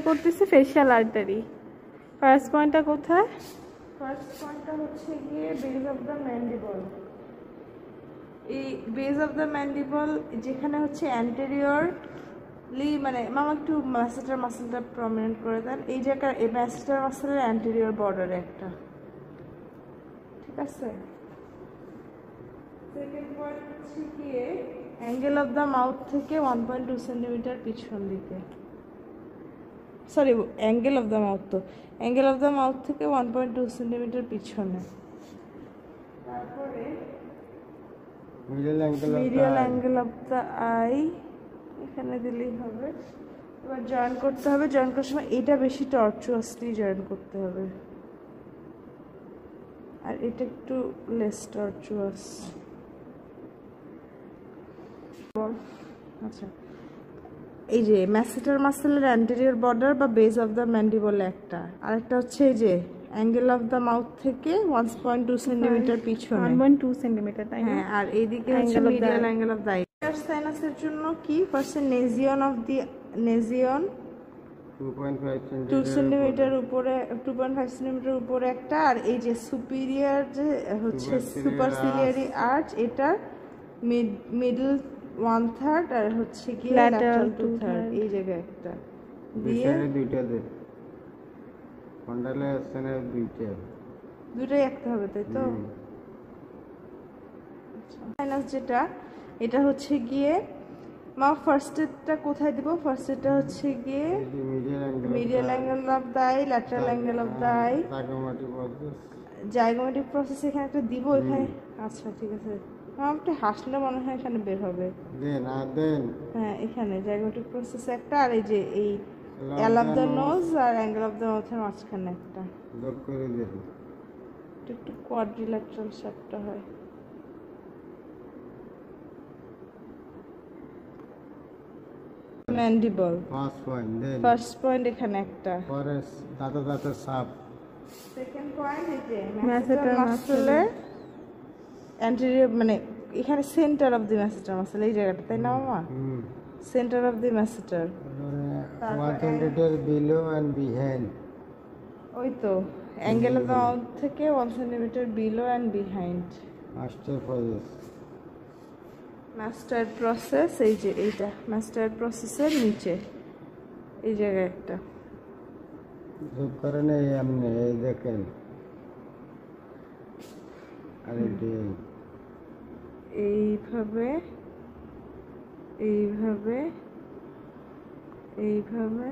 করতেছি facial artery. First পয়েন্টটা কোথায়? ফার্স্ট পয়েন্টটা হচ্ছে গিয়ে বেজ অফ দ্য ম্যান্ডিবল। এই বেজ অফ দ্য ম্যান্ডিবল যেখানে হচ্ছে অ্যান্টেরিয়রলি, মানে মামা একটু মাসেলটা প্রমিনেন্ট করে দেন। এই জায়গার এই ম্যাসেটার মাসেলের অ্যান্টেরিয়র বর্ডারে একটা, ঠিক আছে। সেকেন্ড পয়েন্ট হচ্ছে গিয়ে অ্যাঙ্গেল অফ দ্য মাউথ থেকে 1.2 সেন্টিমিটার পিছন দিকে, sorry angle of the mouth, তো অ্যাঙ্গেল অফ দ্য মাউথ থেকে 1.2 সেন্টিমিটার পিছনে। তারপরে medial angle of the I এখানে দিলেই হবে। এবার জয়েন করতে হবে। জয়েন করার সময় এটা বেশি টর্চুয়াসলি জয়েন করতে হবে, আর এটা একটু লেস টর্চুয়াস। আচ্ছা, এই যে ম্যাসেটার মাসেলের অ্যান্টেরিয়র বর্ডার বা বেজ অফ দ্য ম্যান্ডিবল একটা, আরেকটা হচ্ছে এই যে অ্যাঙ্গেল অফ দ্য মাউথ থেকে 1.2 সেন্টিমিটার পিছনে, 1.2 সেন্টিমিটার, তাই না? হ্যাঁ। আর এইদিকে হচ্ছে medial angle of the eye. সাইনাসের জন্য কি ফার্স্টে নেজিয়ন অফ দি নেজিয়ন 2 সেন্টিমিটার উপরে, 2.5 সেন্টিমিটার উপরে একটা, আর এই যে সুপিরিয়র যে হচ্ছে সুপারসিলিয়ারি আর্চ, এটার মিডল 1/3 আর হচ্ছে কি ল্যাটারাল 2/3, এই জায়গায় একটা দিয়ে দুইটা দে কন্ডালে আছে না, দুটোই একটা হবে, তাই তো। সাইনাস যেটা, এটা হচ্ছে গিয়ে মা ফার্স্টেরটা কোথায় দিব? ফার্স্টেরটা হচ্ছে গিয়ে medial angle of the I, lateral angle of the I, zygomatic process এখানে একটা দিব এখানে। আচ্ছা ঠিক আছে, একটা হাসলে মনে হয় এখানে বের হবে। হ্যাঁ, এখানে জাইগোমেটিক প্রসেস একটা, আর এই যে এই এল অফ দ্য নোজ আর অ্যাঙ্গেল অফ দ্য মাউথের মাঝখানে একটা, একটু কোয়াড্রিল্যাটারাল শেপটা হয়। ম্যান্ডিবল ফার্স্ট পয়েন্ট এখানে একটা, পরে দাঁতে সাপ। সেকেন্ড পয়েন্ট এই যে ম্যাসেটার মাসেলের অ্যান্টেরিয়র, মানে এখানে centre of the masseter muscle, এই জায়গাটা, তাই না মামা? Centre of the masseter, 1 centimetre below and behind. ওই তো অ্যাঙ্গেল অফ দ্য মাউথ থেকে 1 centimetre below and behind. Master process এই যে এইটা, মাস্টার প্রসেসের নিচে এই জায়গায় একটা যোগ করে নেই এমনি, এই দেখেন। আর এইভাবে এইভাবে এইভাবে